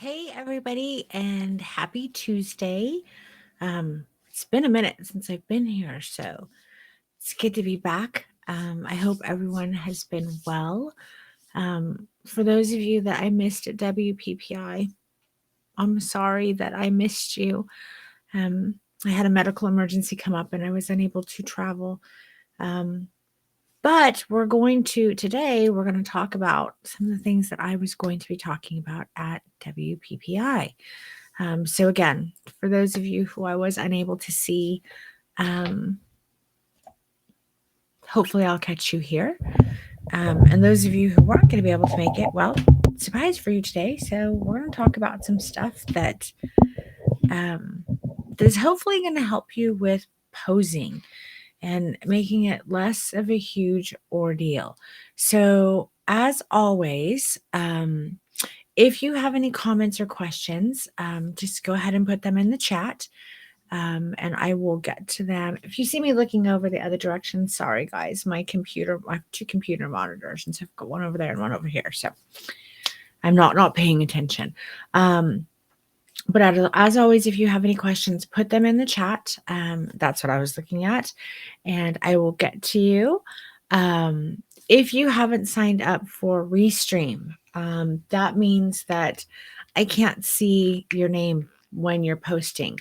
Hey, everybody, and happy Tuesday. It's been a minute since I've been here, so it's good to be back. I hope everyone has been well. For those of you that I missed at WPPI, I'm sorry that I missed you. I had a medical emergency come up and I was unable to travel. Um, but today, we're going to talk about some of the things that I was going to be talking about at WPPI. So again, for those of you who I was unable to see, um, hopefully I'll catch you here. And those of you who weren't going to be able to make it, well, surprise for you today. So we're going to talk about some stuff that is hopefully going to help you with posing and making it less of a huge ordeal. So as always, if you have any comments or questions, just go ahead and put them in the chat. And I will get to them. If you see me looking over the other direction, sorry guys, I have two computer monitors, and so I've got one over there and one over here. So I'm not paying attention. But as always, if you have any questions, put them in the chat. That's what I was looking at, and I will get to you. If you haven't signed up for Restream, that means that I can't see your name when you're posting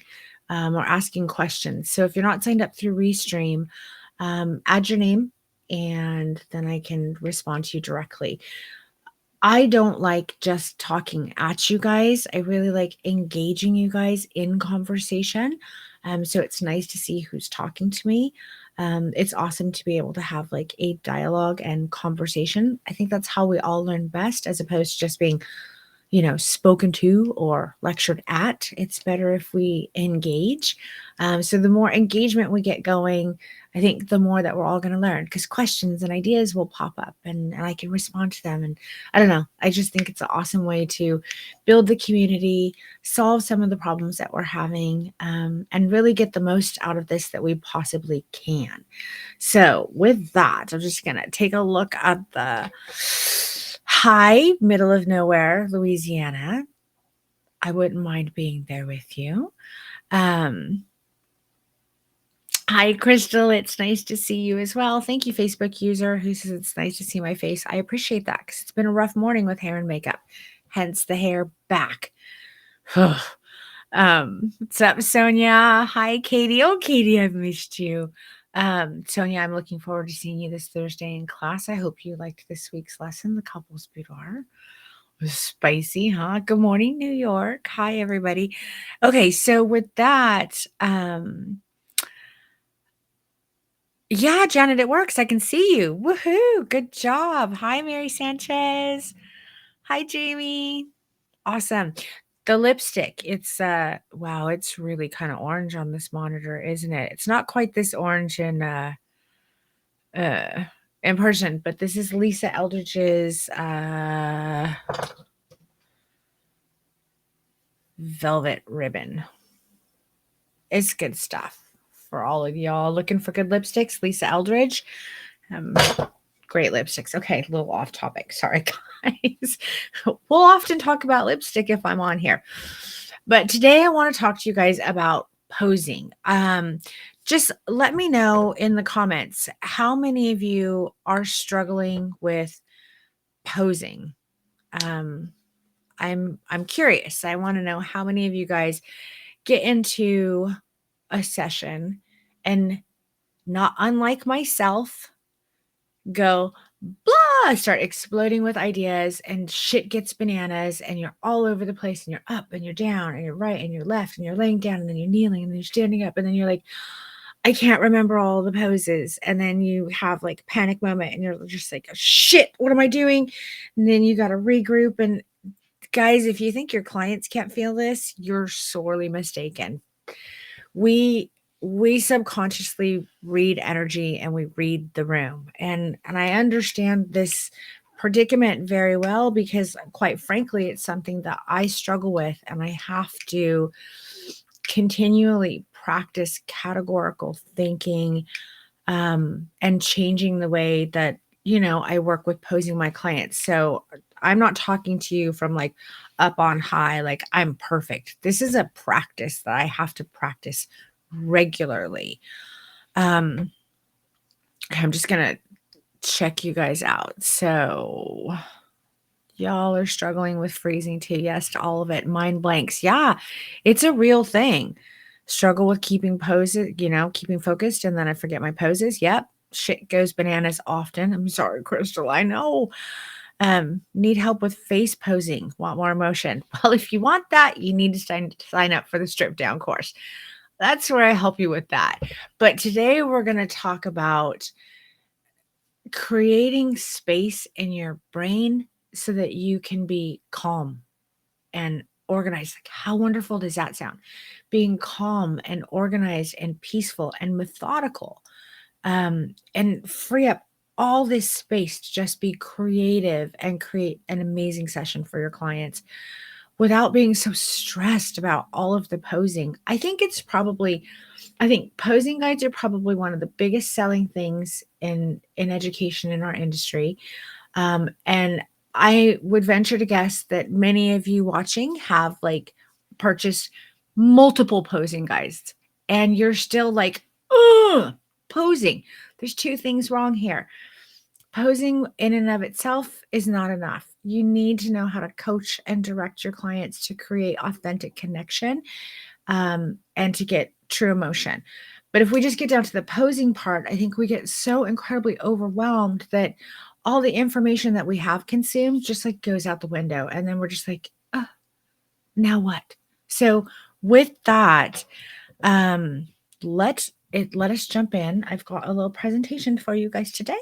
or asking questions. So if you're not signed up through Restream, add your name and then I can respond to you directly. I don't like just talking at you guys. I really like engaging you guys in conversation. So it's nice to see who's talking to me. It's awesome to be able to have like a dialogue and conversation. I think that's how we all learn best, as opposed to just being spoken to or lectured at. It's better if we engage. So the more engagement we get going, I think the more that we're all going to learn, because questions and ideas will pop up and I can respond to them. And I don't know, I just think it's an awesome way to build the community, solve some of the problems that we're having, and really get the most out of this that we possibly can. So with that, I'm just going to take a look at the Hi, middle of nowhere, Louisiana. I wouldn't mind being there with you. Hi, Crystal. It's nice to see you as well. Thank you, Facebook user who says it's nice to see my face. I appreciate that because it's been a rough morning with hair and makeup, hence the hair back. What's up, Sonia? Hi, Katie. Oh, Katie, I've missed you. Sonia, I'm looking forward to seeing you this Thursday in class. I hope you liked this week's lesson, the couples boudoir. It was spicy, huh? Good morning, New York. Hi, everybody. Okay, so with that, yeah, Janet, it works. I can see you. Woohoo! Good job. Hi, Mary Sanchez. Hi, Jamie. Awesome. The lipstick, wow, it's really kind of orange on this monitor, isn't it? It's not quite this orange in person, but this is Lisa Eldridge's velvet ribbon. It's good stuff for all of y'all looking for good lipsticks. Lisa Eldridge, great lipsticks. Okay, a little off topic. Sorry, guys. We'll often talk about lipstick if I'm on here, but today I want to talk to you guys about posing. Just let me know in the comments how many of you are struggling with posing. I'm curious. I want to know how many of you guys get into a session and, not unlike myself, go blah, start exploding with ideas and shit gets bananas and you're all over the place and you're up and you're down and you're right and you're left and you're laying down and then you're kneeling and then you're standing up and then you're like, I can't remember all the poses. And then you have like a panic moment and you're just like, shit, what am I doing? And then you got to regroup. And guys, if you think your clients can't feel this, you're sorely mistaken. We subconsciously read energy and we read the room. And I understand this predicament very well because, quite frankly, it's something that I struggle with and I have to continually practice categorical thinking, and changing the way that I work with posing my clients. So I'm not talking to you from like up on high, like I'm perfect. This is a practice that I have to practice regularly. Um, I'm just gonna check you guys out. So y'all are struggling with freezing too. Yes, to all of it. Mind blanks. Yeah, it's a real thing. Struggle with keeping poses, keeping focused, and then I forget my poses. Yep. Shit goes bananas often. I'm sorry, Crystal. I know. Need help with face posing. Want more emotion? Well, if you want that, you need to sign up for the strip down course. That's where I help you with that. But today we're going to talk about creating space in your brain so that you can be calm and organized. Like, how wonderful does that sound? Being calm and organized and peaceful and methodical, and free up all this space to just be creative and create an amazing session for your clients without being so stressed about all of the posing. I think posing guides are probably one of the biggest selling things in education in our industry. And I would venture to guess that many of you watching have like purchased multiple posing guides, and you're still like, ugh, posing. There's two things wrong here. Posing in and of itself is not enough. You need to know how to coach and direct your clients to create authentic connection, and to get true emotion. But if we just get down to the posing part, I think we get so incredibly overwhelmed that all the information that we have consumed just like goes out the window. And then we're just like, oh, now what? So with that, let us jump in. I've got a little presentation for you guys today.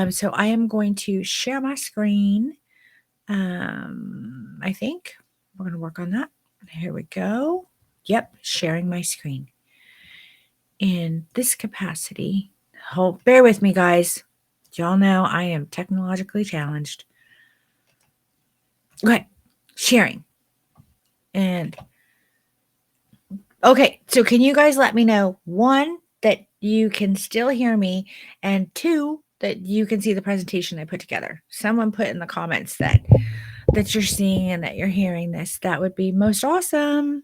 So I am going to share my screen. I think we're going to work on that. Here we go. Yep, sharing my screen. In this capacity, bear with me, guys. Y'all know I am technologically challenged. Okay, sharing. And okay, so can you guys let me know, one, that you can still hear me, and two, that you can see the presentation I put together? Someone put in the comments that you're seeing and that you're hearing this. That would be most awesome.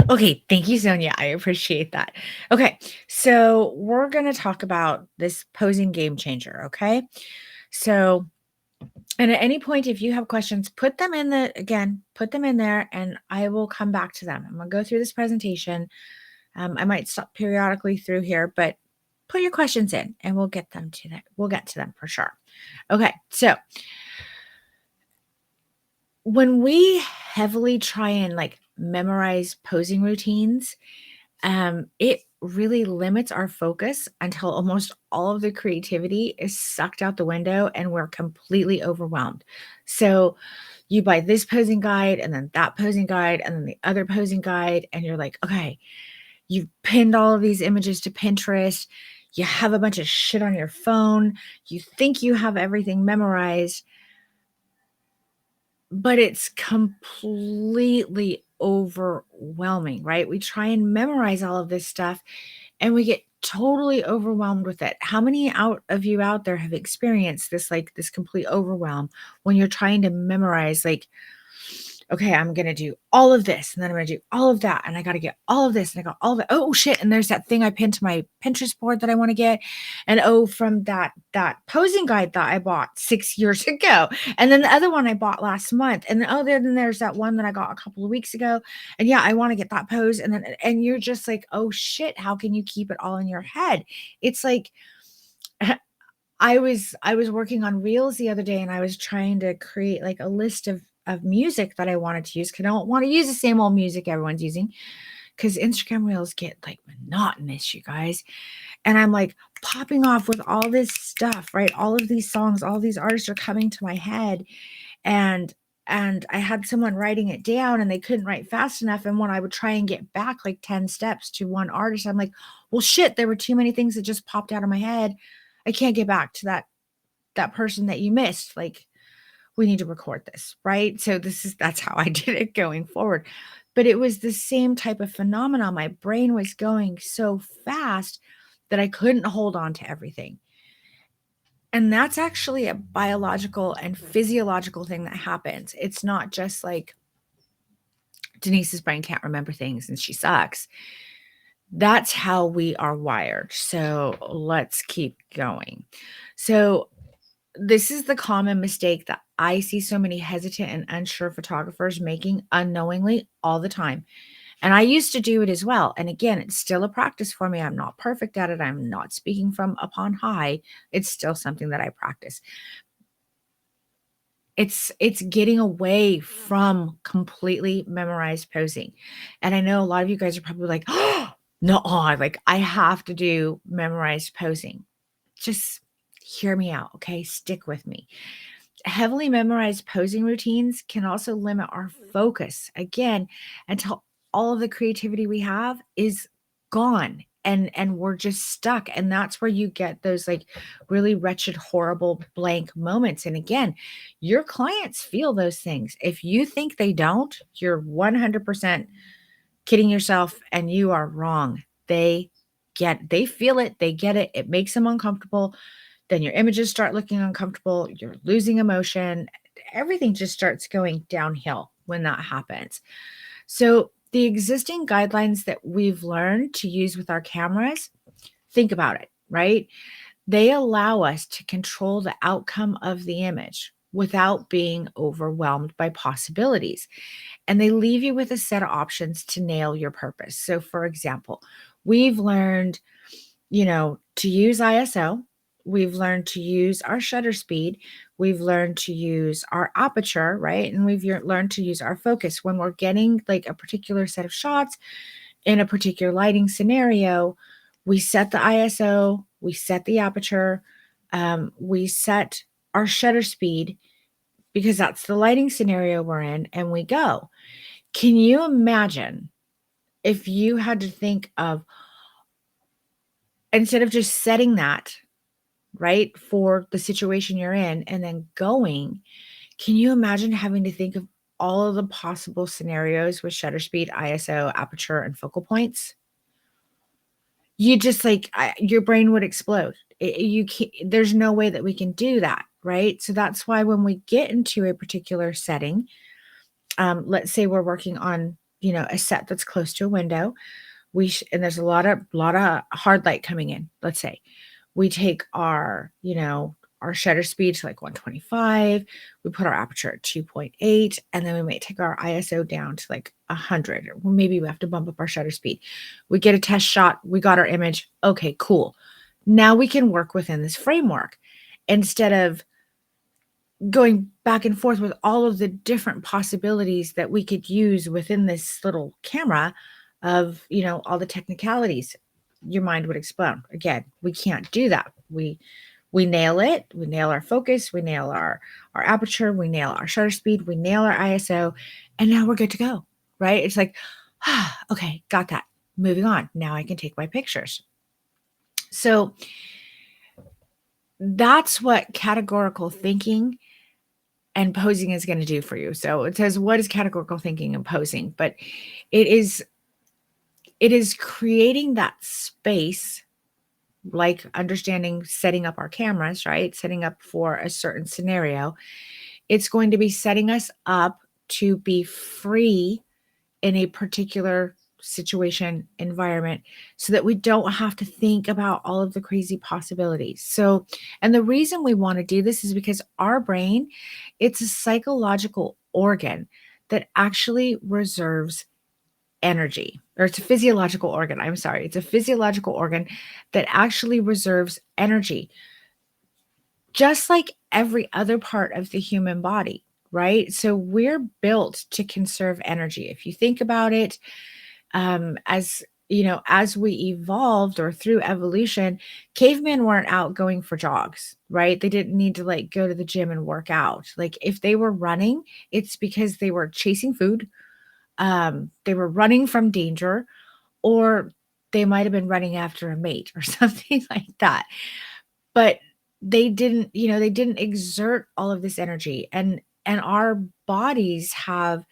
Okay, thank you, Sonia. I appreciate that. Okay, so we're going to talk about this posing game changer, okay? So, and at any point, if you have questions, put them in there, and I will come back to them. I'm going to go through this presentation. I might stop periodically through here, but put your questions in, and we'll get them to them. We'll get to them for sure. Okay, so when we heavily try and like memorize posing routines, it really limits our focus until almost all of the creativity is sucked out the window and we're completely overwhelmed. So you buy this posing guide and then that posing guide and then the other posing guide, and you're like, okay, you've pinned all of these images to Pinterest. You have a bunch of shit on your phone. You think you have everything memorized, but it's completely overwhelming, right? We try and memorize all of this stuff and we get totally overwhelmed with it. How many of you out there have experienced this, like this complete overwhelm when you're trying to memorize, like, okay, I'm going to do all of this, and then I'm going to do all of that, and I got to get all of this, and I got all of it. Oh shit. And there's that thing I pinned to my Pinterest board that I want to get. And oh, from that posing guide that I bought 6 years ago. And then the other one I bought last month. And then there's that one that I got a couple of weeks ago. And yeah, I want to get that pose. And you're just like, oh shit, how can you keep it all in your head? It's like, I was working on Reels the other day, and I was trying to create like a list of music that I wanted to use, because I don't want to use the same old music everyone's using, because Instagram Reels get like monotonous, you guys. And I'm like popping off with all this stuff, right? All of these songs, all these artists are coming to my head, and I had someone writing it down and they couldn't write fast enough. And when I would try and get back like 10 steps to one artist, I'm like, well, shit, there were too many things that just popped out of my head. I can't get back to that person that you missed. Like, we need to record this, right? So that's how I did it going forward. But it was the same type of phenomenon. My brain was going so fast that I couldn't hold on to everything. And that's actually a biological and physiological thing that happens. It's not just like Denise's brain can't remember things and she sucks. That's how we are wired. So let's keep going. So this is the common mistake that I see so many hesitant and unsure photographers making unknowingly all the time. And I used to do it as well. And again, it's still a practice for me. I'm not perfect at it. I'm not speaking from upon high. It's still something that I practice. It's getting away from completely memorized posing. And I know a lot of you guys are probably like, "Oh, no, like I have to do memorized posing." Just hear me out, okay? Stick with me. Heavily memorized posing routines can also limit our focus again until all of the creativity we have is gone and we're just stuck, and that's where you get those like really wretched, horrible blank moments. And again, your clients feel those things. If you think they don't, you're 100% kidding yourself and you are wrong. They feel it, they get it, it makes them uncomfortable. Then your images start looking uncomfortable, you're losing emotion, everything just starts going downhill when that happens. So, the existing guidelines that we've learned to use with our cameras, think about it, right? They allow us to control the outcome of the image without being overwhelmed by possibilities. And they leave you with a set of options to nail your purpose. So, for example, we've learned to use ISO. We've learned to use our shutter speed. We've learned to use our aperture, right? And we've learned to use our focus. When we're getting like a particular set of shots in a particular lighting scenario, we set the ISO, we set the aperture, we set our shutter speed because that's the lighting scenario we're in, and we go. Can you imagine if you had to think of, instead of just setting that, right, for the situation you're in and then going, can you imagine having to think of all of the possible scenarios with shutter speed, ISO, aperture, and focal points? You just like your brain would explode. You can't, there's no way that we can do that, right? So that's why when we get into a particular setting, let's say we're working on, a set that's close to a window, and there's a lot of hard light coming in, let's say. We take our shutter speed to like 125, we put our aperture at 2.8, and then we might take our ISO down to like 100, or maybe we have to bump up our shutter speed. We get a test shot, we got our image. Okay, cool. Now we can work within this framework instead of going back and forth with all of the different possibilities that we could use within this little camera of, all the technicalities. Your mind would explode. Again, we can't do that. We nail it, we nail our focus, we nail our aperture, we nail our shutter speed, we nail our ISO, and now we're good to go, right? It's like, okay, got that. Moving on. Now I can take my pictures. So that's what categorical thinking and posing is going to do for you. So it says, what is categorical thinking and posing? But it is creating that space, like understanding setting up our cameras, right? Setting up for a certain scenario. It's going to be setting us up to be free in a particular situation, environment, so that we don't have to think about all of the crazy possibilities. So, and the reason we want to do this is because our brain, it's a psychological organ that actually reserves energy, or it's a physiological organ. I'm sorry. It's a physiological organ that actually reserves energy, just like every other part of the human body, right? So we're built to conserve energy. If you think about it, as we evolved or through evolution, cavemen weren't out going for jogs, right? They didn't need to like go to the gym and work out. Like if they were running, it's because they were chasing food, they were running from danger, or they might have been running after a mate or something like that. But they didn't exert all of this energy. And And our bodies have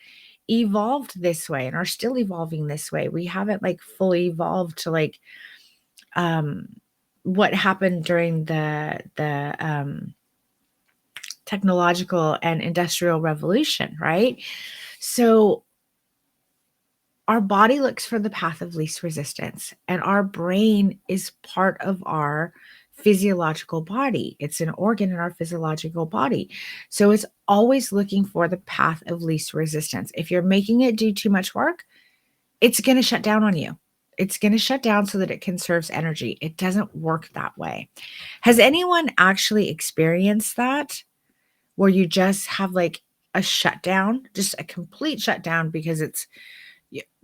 evolved this way and are still evolving this way. We haven't like fully evolved to like um what happened during the technological and industrial revolution, right? So our body looks for the path of least resistance, and our brain is part of our physiological body. It's an organ in our physiological body. So it's always looking for the path of least resistance. If you're making it do too much work, it's going to shut down on you. It's going to shut down so that it conserves energy. It doesn't work that way. Has anyone actually experienced that where you just have like a shutdown, just a complete shutdown because it's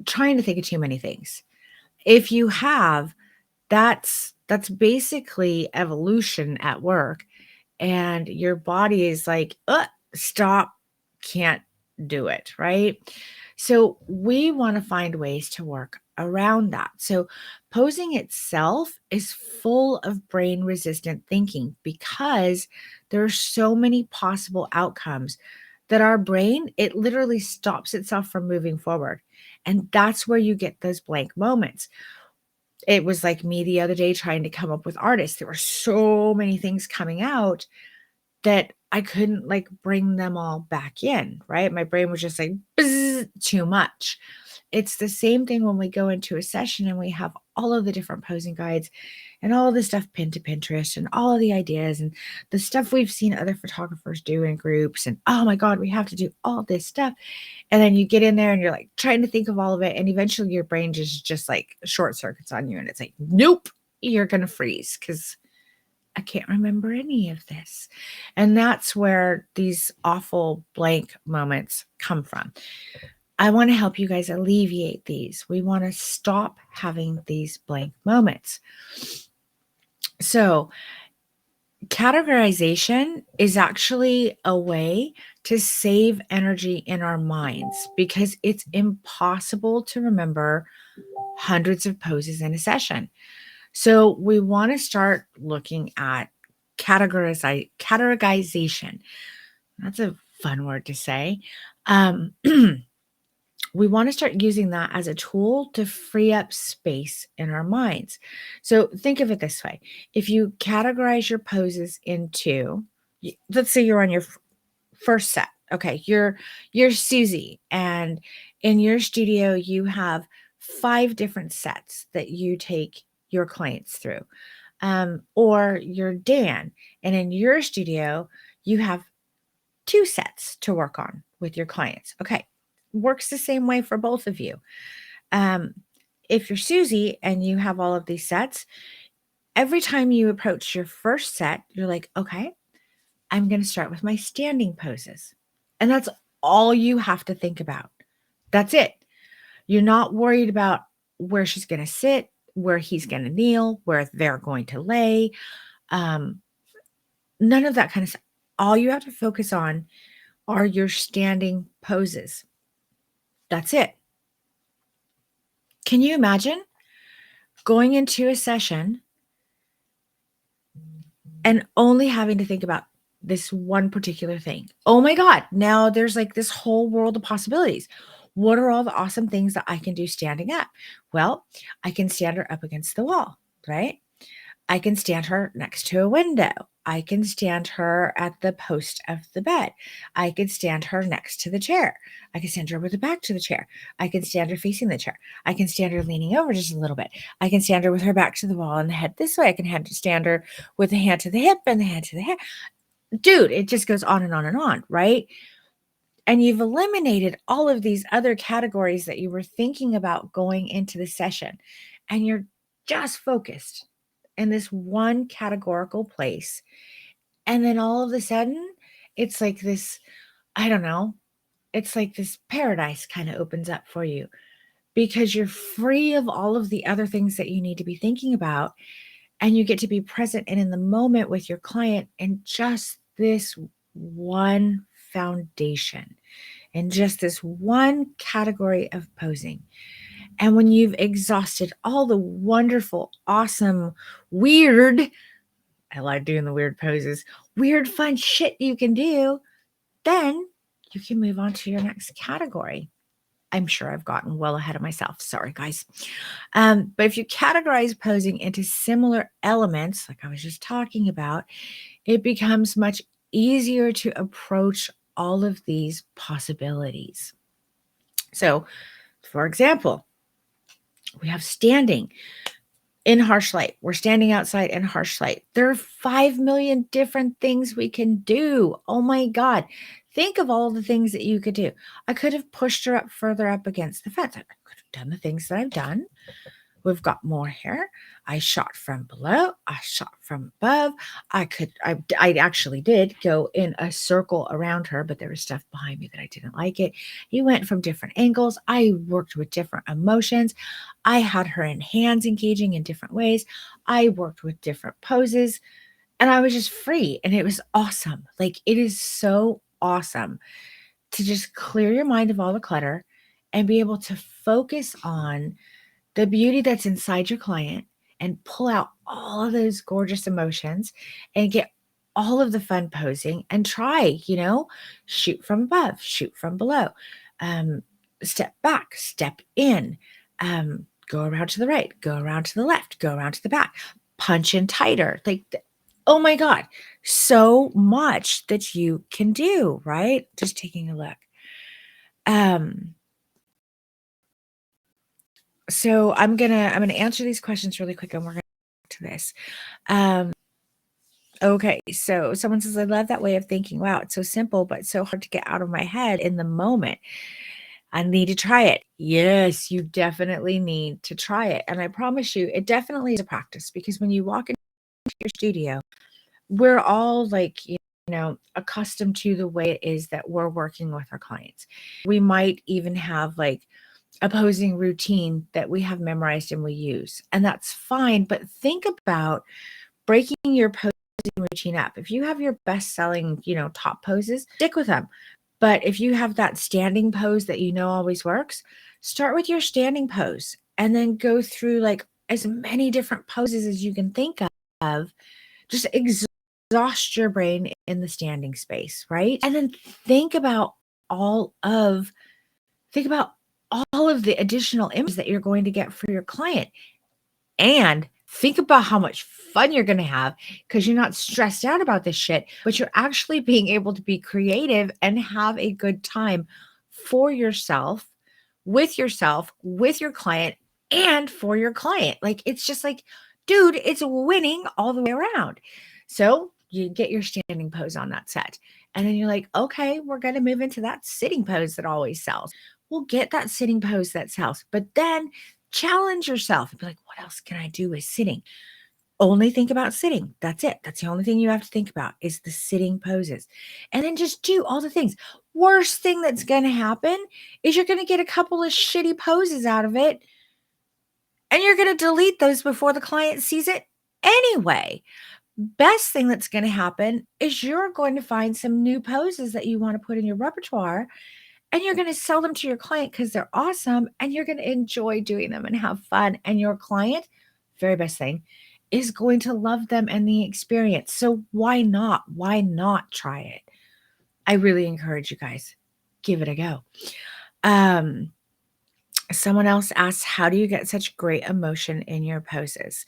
trying to think of too many things? If you have, that's basically evolution at work, and your body is like, stop, can't do it, right? So we want to find ways to work around that. So posing itself is full of brain resistant thinking because there are so many possible outcomes that our brain, it literally stops itself from moving forward. And that's where you get those blank moments. It was like me the other day trying to come up with artists. There were so many things coming out that I couldn't like bring them all back in, right? My brain was just like "Bzz," too much. It's the same thing when we go into a session and we have all of the different posing guides and all of the stuff pinned to Pinterest and all of the ideas and the stuff we've seen other photographers do in groups. And oh my God, we have to do all this stuff. And then you get in there and you're like trying to think of all of it. And eventually your brain just like short circuits on you. And it's like, nope, you're going to freeze because I can't remember any of this. And that's where these awful blank moments come from. I want to help you guys alleviate these. We want to stop having these blank moments. So, categorization is actually a way to save energy in our minds because it's impossible to remember hundreds of poses in a session. So we want to start looking at categorization. That's a fun word to say. We want to start using that as a tool to free up space in our minds. So think of it this way. If you categorize your poses into, let's say you're on your first set. Okay, you're Susie, and in your studio you have 5 different sets that you take your clients through. Or you're Dan, and in your studio you have 2 sets to work on with your clients. Okay, works the same way for both of you. Um, if you're Susie and you have all of these sets, every time you approach your first set, you're like, okay, I'm going to start with my standing poses. And that's all you have to think about. That's it. You're not worried about where she's going to sit, where he's going to kneel, where they're going to lay. None of that kind of stuff. All you have to focus on are your standing poses. That's it. Can you imagine going into a session and only having to think about this one particular thing? Oh my God, now there's like this whole world of possibilities. What are all the awesome things that I can do standing up? Well, I can stand her up against the wall, right? I can stand her next to a window. I can stand her at the post of the bed. I can stand her next to the chair. I can stand her with the back to the chair. I can stand her facing the chair. I can stand her leaning over just a little bit. I can stand her with her back to the wall and the head this way. I can stand her with the hand to the hip and the hand to the head. Dude, it just goes on and on and on, right? And you've eliminated all of these other categories that you were thinking about going into the session. And you're just focused in this one categorical place. And then all of a sudden, it's like this, I don't know, it's like this paradise kind of opens up for you because you're free of all of the other things that you need to be thinking about. And you get to be present and in the moment with your client in just this one foundation and just this one category of posing. And when you've exhausted all the wonderful, awesome, weird, I like doing the weird poses, weird, fun shit you can do, then you can move on to your next category. I'm sure I've gotten well ahead of myself. Sorry, guys. But if you categorize posing into similar elements, like I was just talking about, it becomes much easier to approach all of these possibilities. So, for example, we have standing in harsh light. We're standing outside in harsh light. There are 5 million different things we can do. Oh my God. Think of all the things that you could do. I could have pushed her up further up against the fence. I could have done the things that I've done. We've got more here. I shot from below. I shot from above. I actually did go in a circle around her, but there was stuff behind me that I didn't like it. You went from different angles. I worked with different emotions. I had her in hands engaging in different ways. I worked with different poses and I was just free and it was awesome. Like it is so awesome to just clear your mind of all the clutter and be able to focus on the beauty that's inside your client and pull out all of those gorgeous emotions and get all of the fun posing and try, shoot from above, shoot from below, um, step back, step in, go around to the right, go around to the left, go around to the back, punch in tighter. Oh my God, so much that you can do, right? Just taking a look. So I'm gonna answer these questions really quick and we're gonna get to this. Okay, so someone says, I love that way of thinking. Wow, it's so simple, but so hard to get out of my head in the moment. I need to try it. Yes, you definitely need to try it. And I promise you, it definitely is a practice because when you walk into your studio, we're all like, accustomed to the way it is that we're working with our clients. We might even have like a posing routine that we have memorized and we use, and that's fine. But think about breaking your posing routine up. If you have your best selling, top poses, stick with them. But if you have that standing pose that always works, start with your standing pose and then go through like as many different poses as you can think of. Just exhaust your brain in the standing space, right? And then think about all of the additional images that you're going to get for your client. And think about how much fun you're going to have because you're not stressed out about this shit, but you're actually being able to be creative and have a good time for yourself, with your client, and for your client. Like, it's just like, dude, it's winning all the way around. So you get your standing pose on that set. And then you're like, okay, we're going to move into that sitting pose that always sells. We'll get that sitting pose that sells. But then challenge yourself and be like, what else can I do with sitting? Only think about sitting. That's it. That's the only thing you have to think about is the sitting poses. And then just do all the things. Worst thing that's going to happen is you're going to get a couple of shitty poses out of it. And you're going to delete those before the client sees it anyway. Best thing that's going to happen is you're going to find some new poses that you want to put in your repertoire and you're going to sell them to your client because they're awesome and you're going to enjoy doing them and have fun. And your client, very best thing, is going to love them and the experience. So why not? Why not try it? I really encourage you guys. Give it a go. Someone else asks, how do you get such great emotion in your poses?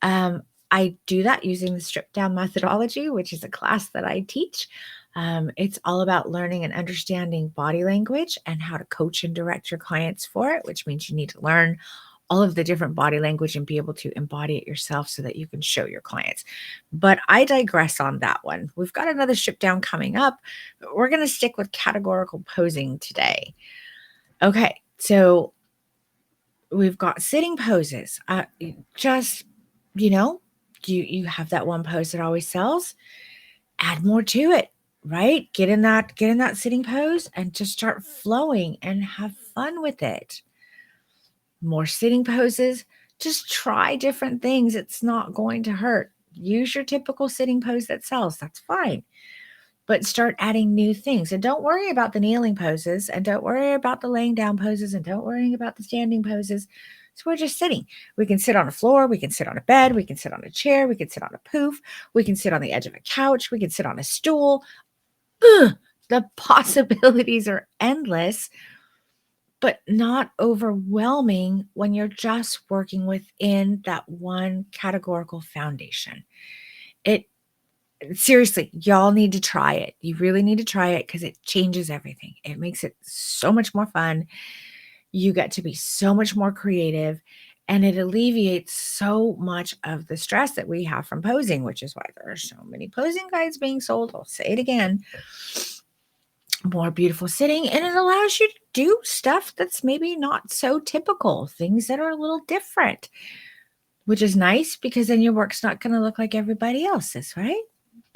I do that using the strip down methodology, which is a class that I teach. It's all about learning and understanding body language and how to coach and direct your clients for it, which means you need to learn all of the different body language and be able to embody it yourself so that you can show your clients. But I digress on that one. We've got another strip down coming up. We're going to stick with categorical posing today. Okay, so we've got sitting poses. Just, you have that one pose that always sells. Add more to it, right? Get in that sitting pose and just start flowing and have fun with it. More sitting poses. Just try different things. It's not going to hurt. Use your typical sitting pose that sells. That's fine. But start adding new things. And don't worry about the kneeling poses and don't worry about the laying down poses and don't worry about the standing poses. So we're just sitting. We can sit on a floor. We can sit on a bed. We can sit on a chair. We can sit on a poof. We can sit on the edge of a couch. We can sit on a stool. The possibilities are endless, but not overwhelming when you're just working within that one categorical foundation. It seriously, y'all need to try it. You really need to try it because it changes everything. It makes it so much more fun. You get to be so much more creative, and it alleviates so much of the stress that we have from posing, which is why there are so many posing guides being sold. I'll say it again. More beautiful sitting, and it allows you to do stuff that's maybe not so typical, things that are a little different, which is nice because then your work's not going to look like everybody else's, right?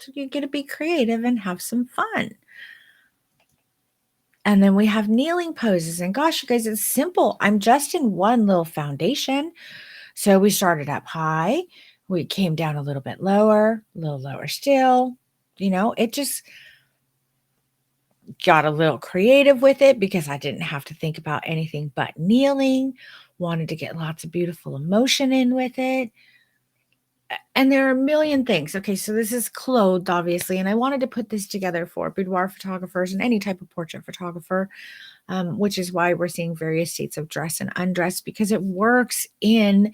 So you get to be creative and have some fun. And then we have kneeling poses. And gosh, you guys, it's simple. I'm just in one little foundation. So we started up high. We came down a little bit lower, a little lower still. It just got a little creative with it because I didn't have to think about anything but kneeling. Wanted to get lots of beautiful emotion in with it. And there are a million things. Okay, so this is clothed, obviously, and I wanted to put this together for boudoir photographers and any type of portrait photographer, which is why we're seeing various states of dress and undress, because it works in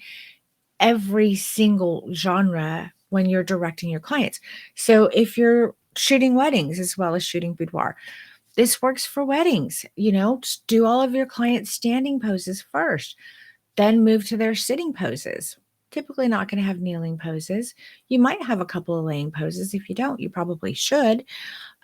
every single genre when you're directing your clients. So if you're shooting weddings as well as shooting boudoir, this works for weddings. Just do all of your clients' standing poses first, then move to their sitting poses. Typically not going to have kneeling poses. You might have a couple of laying poses. If you don't, you probably should.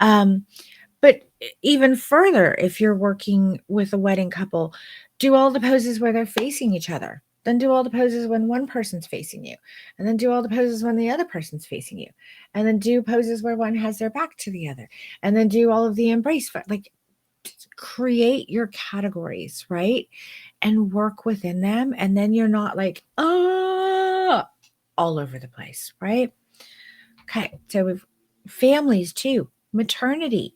But even further, if you're working with a wedding couple, do all the poses where they're facing each other. Then do all the poses when one person's facing you. And then do all the poses when the other person's facing you. And then do poses where one has their back to the other. And then do all of the embrace. Like, create your categories, right? And work within them. And then you're not like, all over the place, right? Okay. So we've families too, maternity,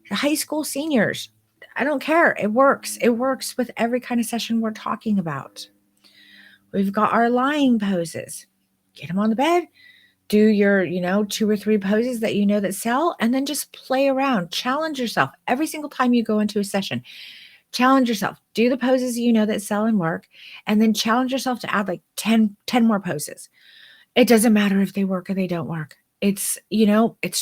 high school seniors. I don't care. It works. It works with every kind of session we're talking about. We've got our lying poses. Get them on the bed. Do your, 2 or 3 poses that sell, and then just play around. Challenge yourself every single time you go into a session. Challenge yourself. Do the poses that sell and work, and then challenge yourself to add like 10 more poses. It doesn't matter if they work or they don't work. It's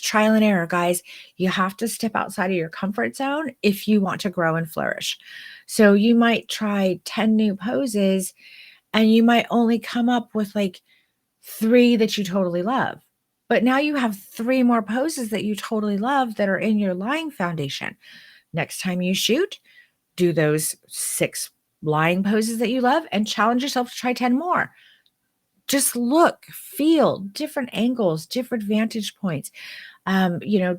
trial and error, guys. You have to step outside of your comfort zone if you want to grow and flourish. So you might try 10 new poses and you might only come up with like 3 that you totally love. But now you have 3 more poses that you totally love that are in your lying foundation. Next time you shoot, do those 6 lying poses that you love and challenge yourself to try 10 more. Just look, feel different angles, different vantage points,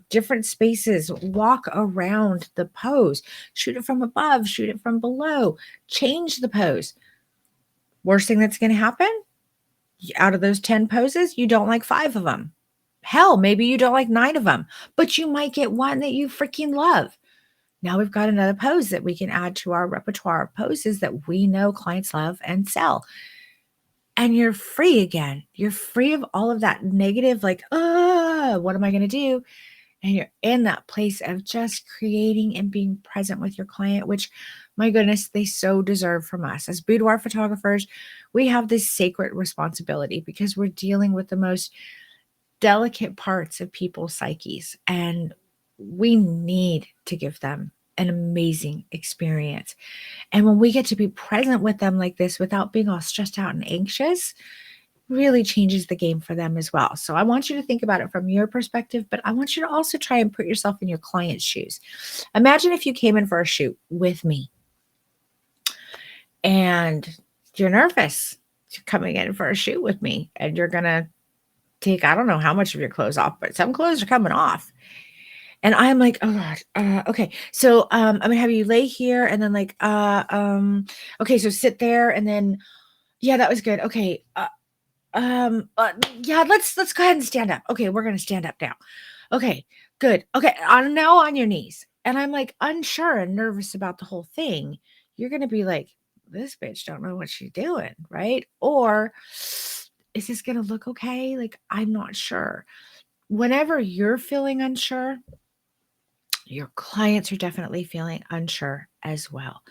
different spaces, walk around the pose, shoot it from above, shoot it from below, change the pose. Worst thing that's going to happen, out of those 10 poses, you don't like 5 of them. Hell, maybe you don't like 9 of them, but you might get one that you freaking love. Now we've got another pose that we can add to our repertoire of poses that we know clients love and sell. And you're free again. You're free of all of that negative, like, what am I going to do? And you're in that place of just creating and being present with your client, which, my goodness, they so deserve from us. As boudoir photographers, we have this sacred responsibility because we're dealing with the most delicate parts of people's psyches, and we need to give them an amazing experience. And when we get to be present with them like this without being all stressed out and anxious, really changes the game for them as well. So I want you to think about it from your perspective, but I want you to also try and put yourself in your client's shoes. Imagine if you came in for a shoot with me and you're nervous. You're coming in for a shoot with me and you're going to take, I don't know how much of your clothes off, but some clothes are coming off. And I'm like, oh God, okay. So I'm gonna have you lay here and then like, okay, so sit there and then, yeah, that was good. Okay. Yeah, let's go ahead and stand up. Okay, we're gonna stand up now. Okay, good. Okay, now on your knees. And I'm like unsure and nervous about the whole thing. You're gonna be like, this bitch don't know what she's doing, right? Or is this gonna look okay? Like, I'm not sure. Whenever you're feeling unsure, Your clients are definitely feeling unsure as well.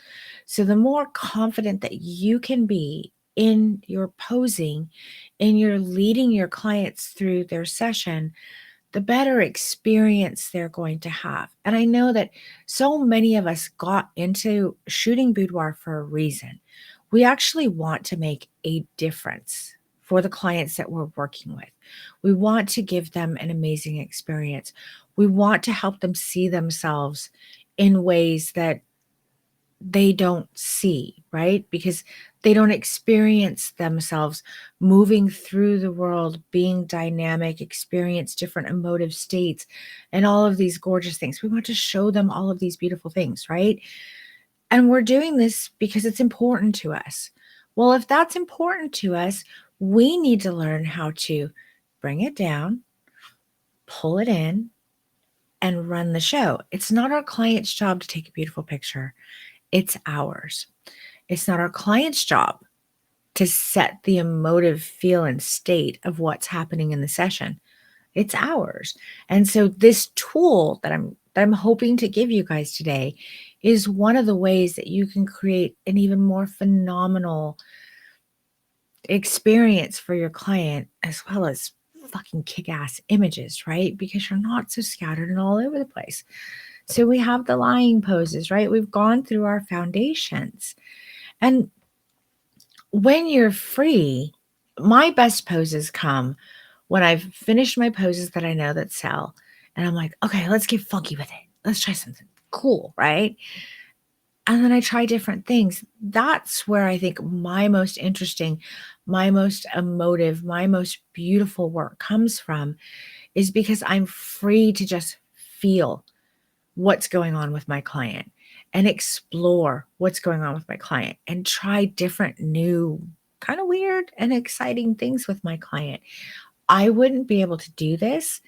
So, the more confident that you can be in your posing and you're leading your clients through their session, the better experience they're going to have. And I know that so many of us got into shooting boudoir for a reason. We actually want to make a difference for the clients that we're working with. We want to give them an amazing experience. We want to help them see themselves in ways that they don't see, right? Because they don't experience themselves moving through the world, being dynamic, experience different emotive states, and all of these gorgeous things. We want to show them all of these beautiful things, right? And we're doing this because it's important to us. Well, if that's important to us, we need to learn how to bring it down, pull it in, and run the show. It's not our client's job to take a beautiful picture, it's ours. It's not our client's job to set the emotive feel and state of what's happening in the session. It's ours. And so this tool that I'm hoping to give you guys today is one of the ways that you can create an even more phenomenal experience for your client, as well as fucking kick-ass images, right? Because you're not so scattered and all over the place. So we have the lying poses, right? We've gone through our foundations. And when you're free, my best poses come when I've finished my poses that I know that sell, and I'm like, "Okay, let's get funky with it. Let's try something cool," right? And then I try different things. That's where I think my most interesting, my most emotive, my most beautiful work comes from, is because I'm free to just feel what's going on with my client and explore what's going on with my client and try different new, kind of weird and exciting things with my client. I wouldn't be able to do this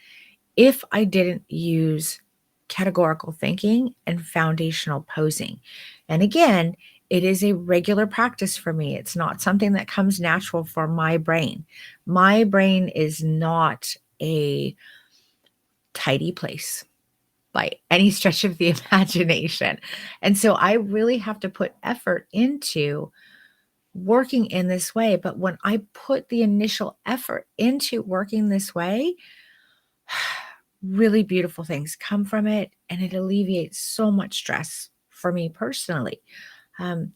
if I didn't use categorical thinking and foundational posing. And again, it is a regular practice for me. It's not something that comes natural for my brain. My brain is not a tidy place by any stretch of the imagination. And so I really have to put effort into working in this way. But when I put the initial effort into working this way, really beautiful things come from it, and it alleviates so much stress for me personally. Um,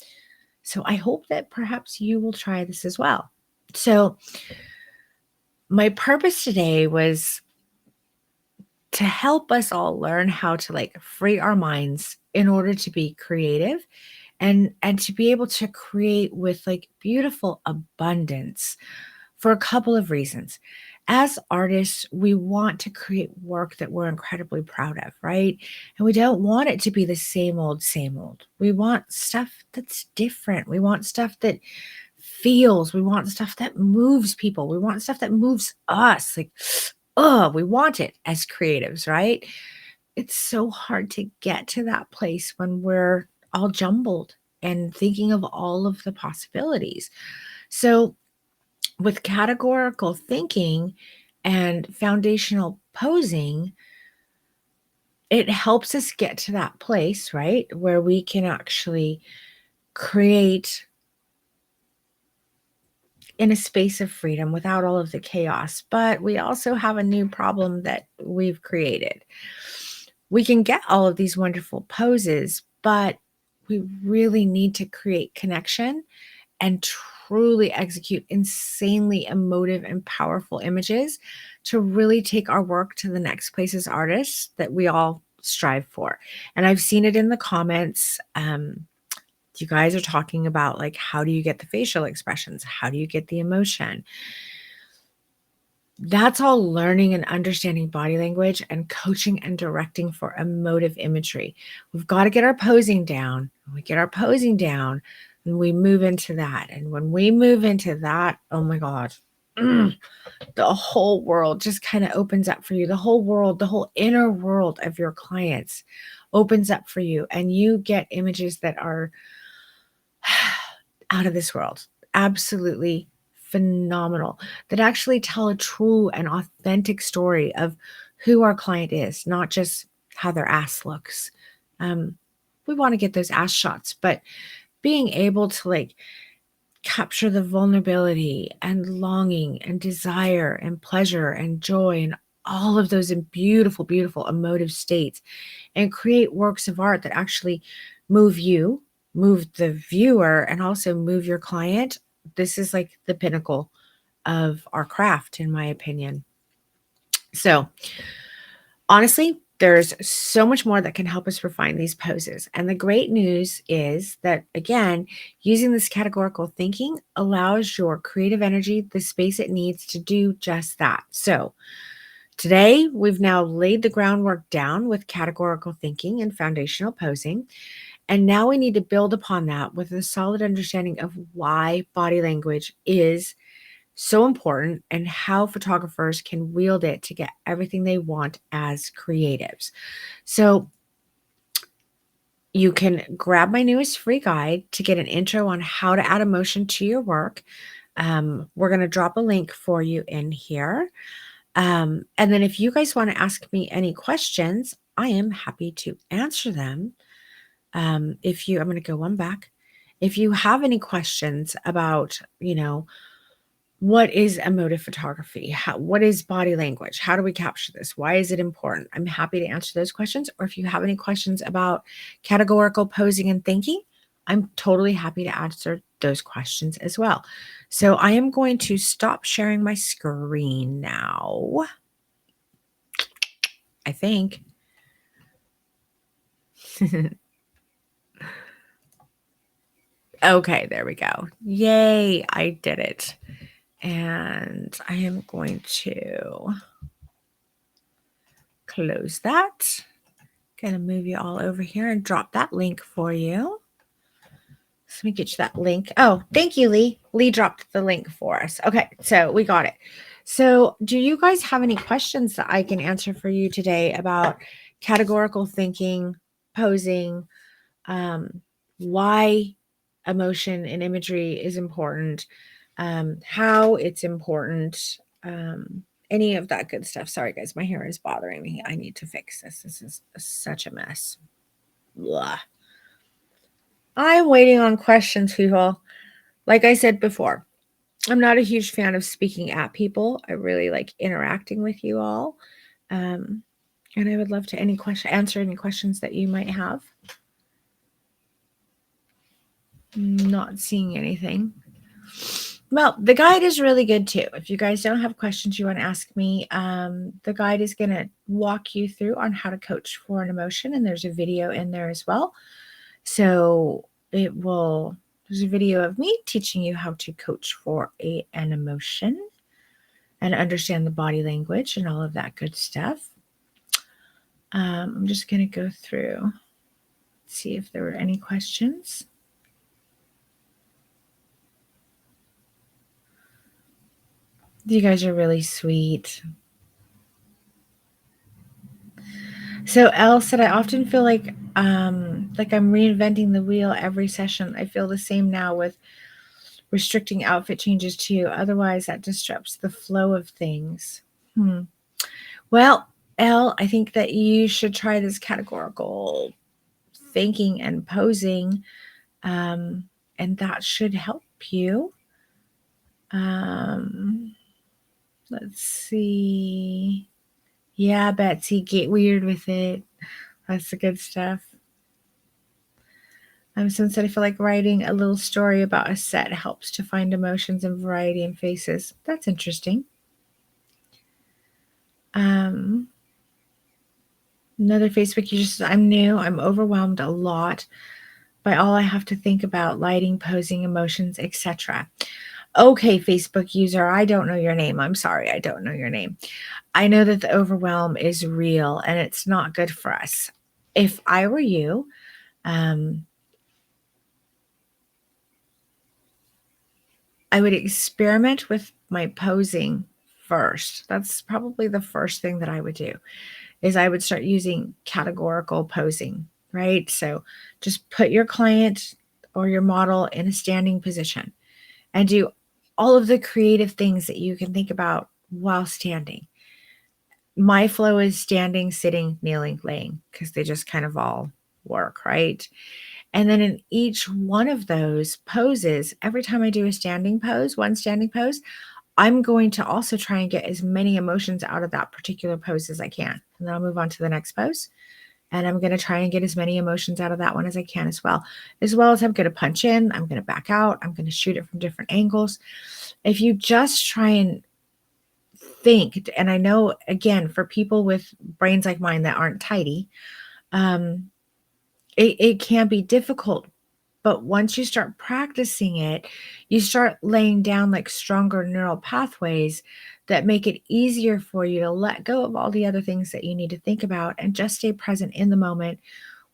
so I hope that perhaps you will try this as well. So, my purpose today was to help us all learn how to like free our minds in order to be creative and to be able to create with like beautiful abundance for a couple of reasons. As artists, we want to create work that we're incredibly proud of, right? And we don't want it to be the same old, same old. We want stuff that's different. We want stuff that feels. We want stuff that moves people. We want stuff that moves us. Like, oh, we want it as creatives, right? It's so hard to get to that place when we're all jumbled and thinking of all of the possibilities. So, with categorical thinking and foundational posing, it helps us get to that place, right? Where we can actually create in a space of freedom without all of the chaos. But we also have a new problem that we've created. We can get all of these wonderful poses, but we really need to create connection and truly execute insanely emotive and powerful images to really take our work to the next place as artists that we all strive for. And I've seen it in the comments. You guys are talking about like, how do you get the facial expressions? How do you get the emotion? That's all learning and understanding body language and coaching and directing for emotive imagery. We've got to get our posing down. When we get our posing down, and we move into that. And when we move into that, oh my God, the whole world just kind of opens up for you. The whole world, the whole inner world of your clients opens up for you. And you get images that are out of this world. Absolutely phenomenal, that actually tell a true and authentic story of who our client is, not just how their ass looks. Um, we want to get those ass shots, but being able to like capture the vulnerability and longing and desire and pleasure and joy and all of those beautiful, beautiful emotive states and create works of art that actually move you, move the viewer, and also move your client. This is like the pinnacle of our craft, in my opinion. So, honestly, there's so much more that can help us refine these poses. And the great news is that, again, using this categorical thinking allows your creative energy the space it needs to do just that. So, today, we've now laid the groundwork down with categorical thinking and foundational posing. And now we need to build upon that with a solid understanding of why body language is so important and how photographers can wield it to get everything they want as creatives. So you can grab my newest free guide to get an intro on how to add emotion to your work. We're going to drop a link for you in here. And then if you guys want to ask me any questions, I am happy to answer them. I'm going to go one back. If you have any questions about, what is emotive photography? What is body language? How do we capture this? Why is it important? I'm happy to answer those questions. Or if you have any questions about categorical posing and thinking, I'm totally happy to answer those questions as well. So I am going to stop sharing my screen now, I think. Okay, there we go. Yay, I did it. And I am going to close that. Gonna move you all over here and drop that link for you. So let me get you that link. Oh, thank you, Lee. Lee dropped the link for us. Okay, so we got it. So do you guys have any questions that I can answer for you today about categorical thinking, posing, why emotion and imagery is important, how it's important, any of that good stuff? Sorry, guys, my hair is bothering me. I need to fix this. This is such a mess. Blah. I'm waiting on questions, people. Like I said before, I'm not a huge fan of speaking at people. I really like interacting with you all. And I would love to answer any questions that you might have. Not seeing anything. Well, the guide is really good too. If you guys don't have questions you want to ask me, the guide is going to walk you through on how to coach for an emotion. And there's a video in there as well. So there's a video of me teaching you how to coach for an emotion and understand the body language and all of that good stuff. I'm just going to go through, see if there were any questions. You guys are really sweet. So Elle said, I often feel like I'm reinventing the wheel every session. I feel the same now with restricting outfit changes too. Otherwise, that disrupts the flow of things. Well, Elle, I think that you should try this categorical thinking and posing, and that should help you. Let's see. Yeah, Betsy, get weird with it. That's the good stuff. Since I feel like writing a little story about a set helps to find emotions and variety in faces. That's interesting. Another Facebook user says, I'm new. I'm overwhelmed a lot by all I have to think about, lighting, posing, emotions, etc. Okay, Facebook user, I don't know your name. I'm sorry, I don't know your name. I know that the overwhelm is real and it's not good for us. If I were you, I would experiment with my posing first. That's probably the first thing that I would do, is I would start using categorical posing, right? So just put your client or your model in a standing position and do all of the creative things that you can think about while standing. My flow is standing, sitting, kneeling, laying, because they just kind of all work, right? And then in each one of those poses, every time I do a standing pose, one standing pose, I'm going to also try and get as many emotions out of that particular pose as I can. And then I'll move on to the next pose. And I'm going to try and get as many emotions out of that one as I can as well. As well as I'm going to punch in, I'm going to back out, I'm going to shoot it from different angles. If you just try and think, and I know, again, for people with brains like mine that aren't tidy, um, it can be difficult. But once you start practicing it, you start laying down like stronger neural pathways that make it easier for you to let go of all the other things that you need to think about and just stay present in the moment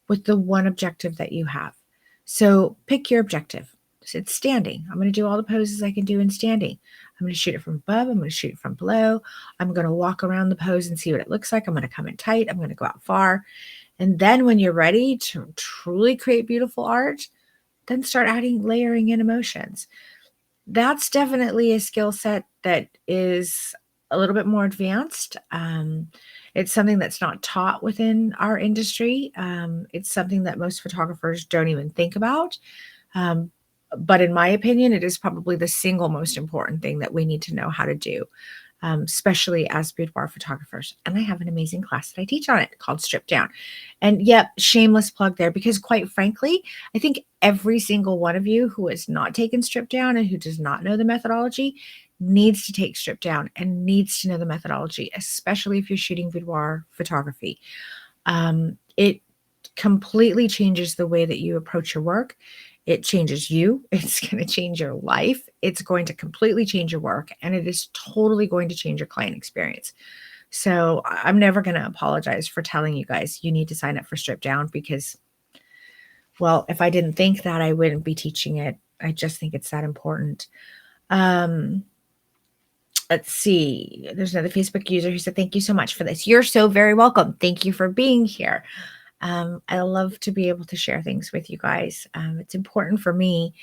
with the one objective that you have. So pick your objective. It's standing. I'm going to do all the poses I can do in standing. I'm going to shoot it from above. I'm going to shoot it from below. I'm going to walk around the pose and see what it looks like. I'm going to come in tight. I'm going to go out far. And then when you're ready to truly create beautiful art, then start adding, layering in emotions. That's definitely a skill set that is a little bit more advanced. It's something that's not taught within our industry. It's something that most photographers don't even think about. Um, but in my opinion, it is probably the single most important thing that we need to know how to do, especially as boudoir photographers. And I have an amazing class that I teach on it called Strip Down. And yep, shameless plug there, because quite frankly, I think every single one of you who has not taken Strip Down and who does not know the methodology needs to take Strip Down and needs to know the methodology, especially if you're shooting boudoir photography. It completely changes the way that you approach your work. It changes you. It's going to change your life. It's going to completely change your work. And it is totally going to change your client experience. So I'm never going to apologize for telling you guys you need to sign up for Strip Down because, well, if I didn't think that, I wouldn't be teaching it. I just think it's that important. Um, let's see. There's another Facebook user who said, thank you so much for this. You're so very welcome. Thank you for being here. I love to be able to share things with you guys. It's important for me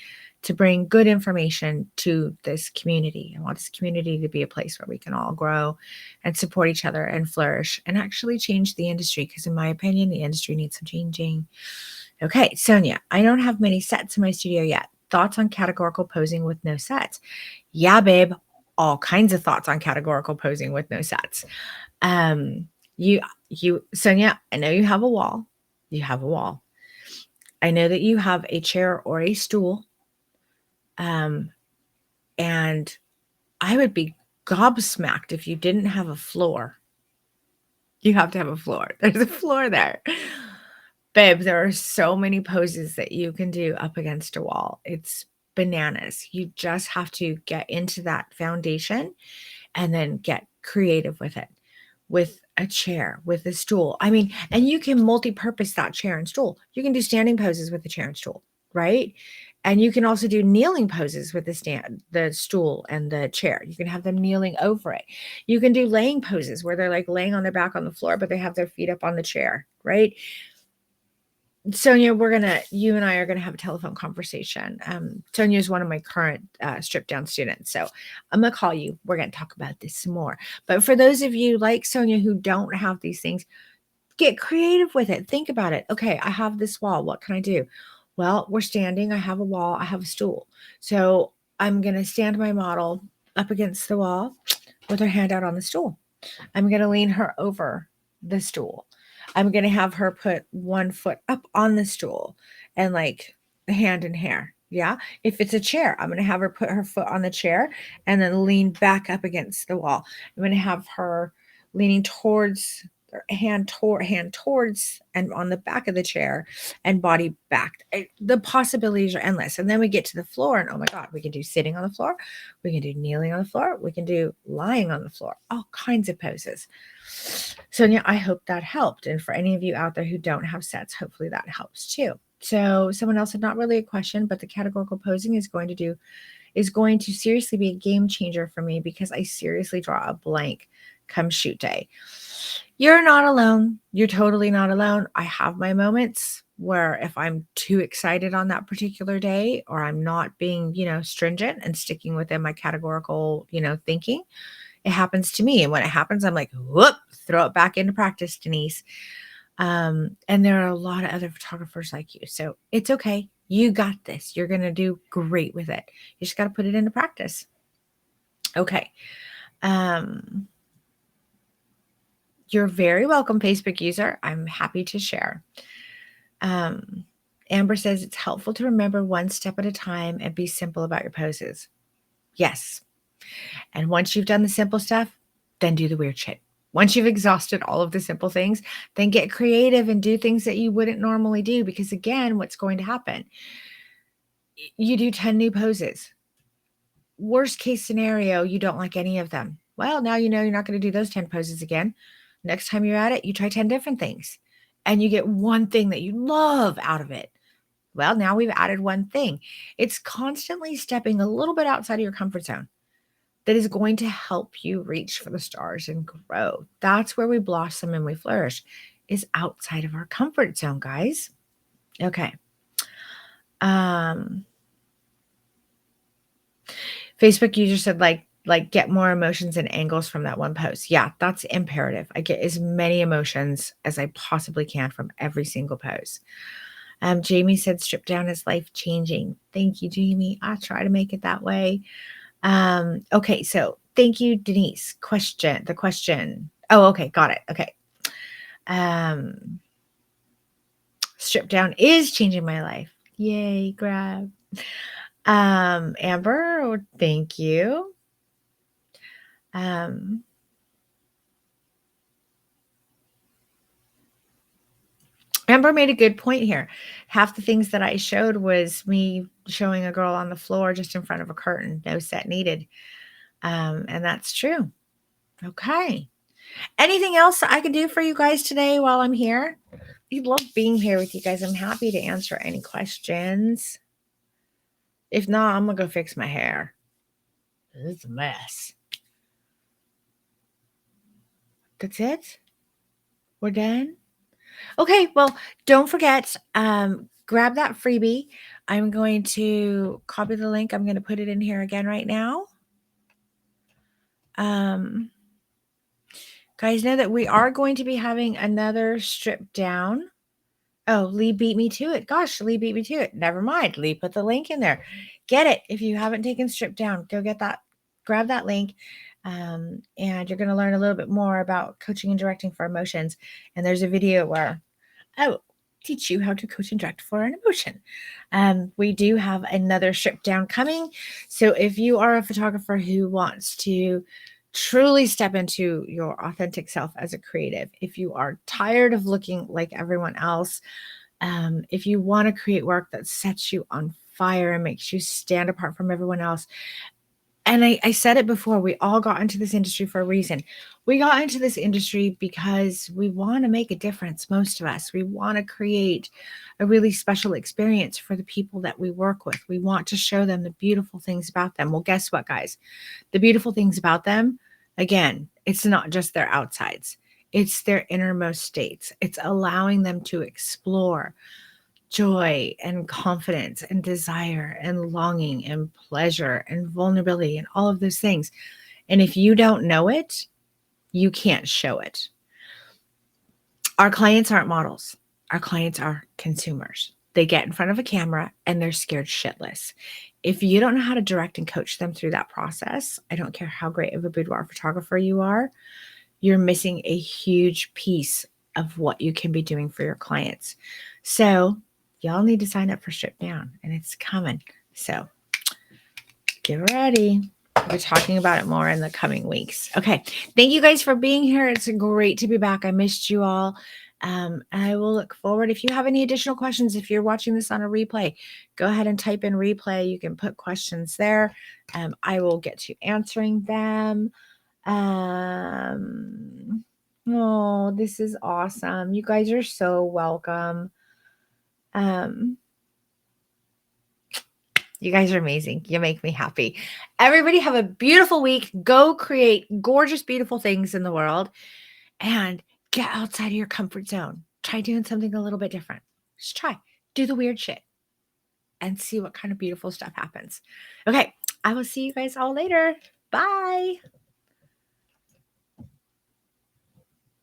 to bring good information to this community. I want this community to be a place where we can all grow and support each other and flourish and actually change the industry. Because in my opinion, the industry needs some changing. Okay, Sonia, I don't have many sets in my studio yet. Thoughts on categorical posing with no sets? Yeah, babe, all kinds of thoughts on categorical posing with no sets. You, Sonia, I know you have a wall. You have a wall. I know that you have a chair or a stool. And I would be gobsmacked if you didn't have a floor. You have to have a floor. There's a floor there. Babe, there are so many poses that you can do up against a wall. It's bananas. You just have to get into that foundation and then get creative with it, with a chair, with a stool. I mean, and you can multi-purpose that chair and stool. You can do standing poses with the chair and stool, right? And you can also do kneeling poses with the stool and the chair. You can have them kneeling over it. You can do laying poses where they're like laying on their back on the floor, but they have their feet up on the chair, right? Sonia, you and I are gonna have a telephone conversation. Sonia is one of my current Strip Down students, so I'm gonna call you. We're gonna talk about this some more. But for those of you like Sonia who don't have these things, get creative with it. Think about it. Okay, I have this wall. What can I do? Well, we're standing. I have a wall. I have a stool. So I'm gonna stand my model up against the wall with her hand out on the stool. I'm gonna lean her over the stool. I'm going to have her put one foot up on the stool and like hand in hair. Yeah. If it's a chair, I'm going to have her put her foot on the chair and then lean back up against the wall. I'm going to have her leaning towards hand towards and on the back of the chair and body back. The possibilities are endless. And then we get to the floor and oh my God, we can do sitting on the floor. We can do kneeling on the floor. We can do lying on the floor, all kinds of poses. Sonia, I hope that helped. And for any of you out there who don't have sets, hopefully that helps too. So someone else had not really a question, but the categorical posing is going to seriously be a game changer for me because I seriously draw a blank come shoot day. You're not alone. You're totally not alone. I have my moments where if I'm too excited on that particular day or I'm not being, stringent and sticking within my categorical, thinking, it happens to me. And when it happens, I'm like, whoop, throw it back into practice, Denise. And there are a lot of other photographers like you. So it's okay. You got this. You're going to do great with it. You just got to put it into practice. Okay. You're very welcome, Facebook user. I'm happy to share. Amber says it's helpful to remember one step at a time and be simple about your poses. Yes. And once you've done the simple stuff, then do the weird shit. Once you've exhausted all of the simple things, then get creative and do things that you wouldn't normally do. Because again, what's going to happen? You do 10 new poses. Worst case scenario, you don't like any of them. Well, now you know you're not going to do those 10 poses again. Next time you're at it, you try 10 different things and you get one thing that you love out of it. Well, now we've added one thing. It's constantly stepping a little bit outside of your comfort zone that is going to help you reach for the stars and grow. That's where we blossom and we flourish, is outside of our comfort zone, guys. Okay. Facebook user said like get more emotions and angles from that one post. Yeah, that's imperative. I get as many emotions as I possibly can from every single post. Jamie said strip down is life changing. Thank you, Jamie. I try to make it that way. Okay, so thank you, Denise. The question. Oh, okay, got it. Okay. Strip down is changing my life. Yay, grab. Amber, thank you. Amber made a good point here. Half the things that I showed was me showing a girl on the floor just in front of a curtain, no set needed. And that's true. Okay. Anything else I can do for you guys today while I'm here? I love being here with you guys. I'm happy to answer any questions. If not, I'm going to go fix my hair. It's a mess. That's it? We're done? Okay, well, don't forget, grab that freebie. I'm going to copy the link. I'm going to put it in here again right now. Guys, know that we are going to be having another strip down. Oh, Lee beat me to it. Gosh, Lee beat me to it. Never mind. Lee put the link in there. Get it. If you haven't taken strip down, go get that. Grab that link. And you're going to learn a little bit more about coaching and directing for emotions. And there's a video where I will teach you how to coach and direct for an emotion. We do have another strip down coming. So if you are a photographer who wants to truly step into your authentic self as a creative, if you are tired of looking like everyone else, if you want to create work that sets you on fire and makes you stand apart from everyone else. And I said it before, we all got into this industry for a reason. We got into this industry because we want to make a difference, most of us. We want to create a really special experience for the people that we work with. We want to show them the beautiful things about them. Well, guess what, guys? The beautiful things about them, again, it's not just their outsides. It's their innermost states. It's allowing them to explore joy and confidence and desire and longing and pleasure and vulnerability and all of those things. And if you don't know it, you can't show it. Our clients aren't models. Our clients are consumers. They get in front of a camera and they're scared shitless. If you don't know how to direct and coach them through that process, I don't care how great of a boudoir photographer you are, you're missing a huge piece of what you can be doing for your clients. So y'all need to sign up for Strip Down, and it's coming. So get ready. We're talking about it more in the coming weeks. Okay. Thank you guys for being here. It's great to be back. I missed you all. I will look forward. If you have any additional questions, if you're watching this on a replay, go ahead and type in replay. You can put questions there. I will get to answering them. Oh, this is awesome. You guys are so welcome. You guys are amazing. You make me happy. Everybody have a beautiful week. Go create gorgeous, beautiful things in the world and get outside of your comfort zone. Try doing something a little bit different. Just try. Do the weird shit and see what kind of beautiful stuff happens. Okay. I will see you guys all later. Bye.